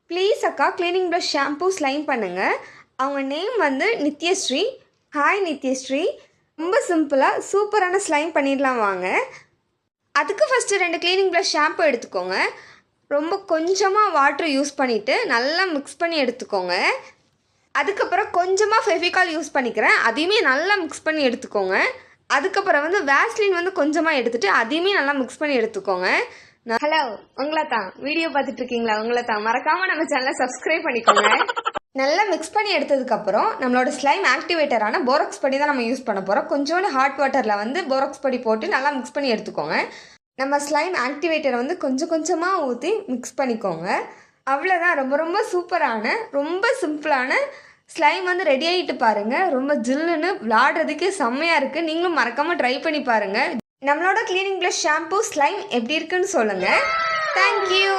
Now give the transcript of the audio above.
Please அக்கா cleaning brush shampoo slime பண்ணுங்கள். அவங்க நேம் வந்து நித்யஸ்ரீ. ஹாய் நித்யஸ்ரீ. ரொம்ப சிம்பிளாக சூப்பரான ஸ்லைம் பண்ணிடலாம் வாங்க. அதுக்கு ஃபஸ்ட்டு 2 க்ளீனிங் ப்ரஷ் ஷாம்பு எடுத்துக்கோங்க. ரொம்ப கொஞ்சமாக வாட்ரு யூஸ் பண்ணிவிட்டு நல்லா மிக்ஸ் பண்ணி எடுத்துக்கோங்க. அதுக்கப்புறம் கொஞ்சமாக ஃபெவிகால் யூஸ் பண்ணிக்கிறேன், அதையுமே நல்லா மிக்ஸ் பண்ணி எடுத்துக்கோங்க. அதுக்கப்புறம் வந்து வேஸ்லின் வந்து கொஞ்சமாக எடுத்துகிட்டு அதையுமே நல்லா மிக்ஸ் பண்ணி எடுத்துக்கோங்க. ஹலோ, உங்களை தான் வீடியோ பார்த்துட்டு இருக்கீங்களா? உங்களை தான் மறக்காமல் நம்ம சேனலை சப்ஸ்கிரைப் பண்ணிக்கோங்க. நல்லா மிக்ஸ் பண்ணி எடுத்ததுக்கப்புறம் நம்மளோட ஸ்லைம் ஆக்டிவேட்டரான போராக்ஸ் பொடி தான் நம்ம யூஸ் பண்ண போகிறோம். கொஞ்சோண்டு ஹாட் வாட்டரில் வந்து போராக்ஸ் பொடி போட்டு நல்லா மிக்ஸ் பண்ணி எடுத்துக்கோங்க. நம்ம ஸ்லைம் ஆக்டிவேட்டரை வந்து கொஞ்சம் கொஞ்சமாக ஊற்றி மிக்ஸ் பண்ணிக்கோங்க. அவ்வளோதான். ரொம்ப ரொம்ப சூப்பரான ரொம்ப சிம்பிளான ஸ்லைம் வந்து ரெடி ஆகிட்டு பாருங்கள். ரொம்ப ஜில்லுன்னு விளாடுறதுக்கு செம்மையாக இருக்குது. நீங்களும் மறக்காமல் ட்ரை பண்ணி பாருங்கள். நம்மளோட க்ளீனிங் ப்ளஸ் ஷாம்பூ ஸ்லைம் எப்படி இருக்குன்னு சொல்லுங்கள். தேங்க்யூ.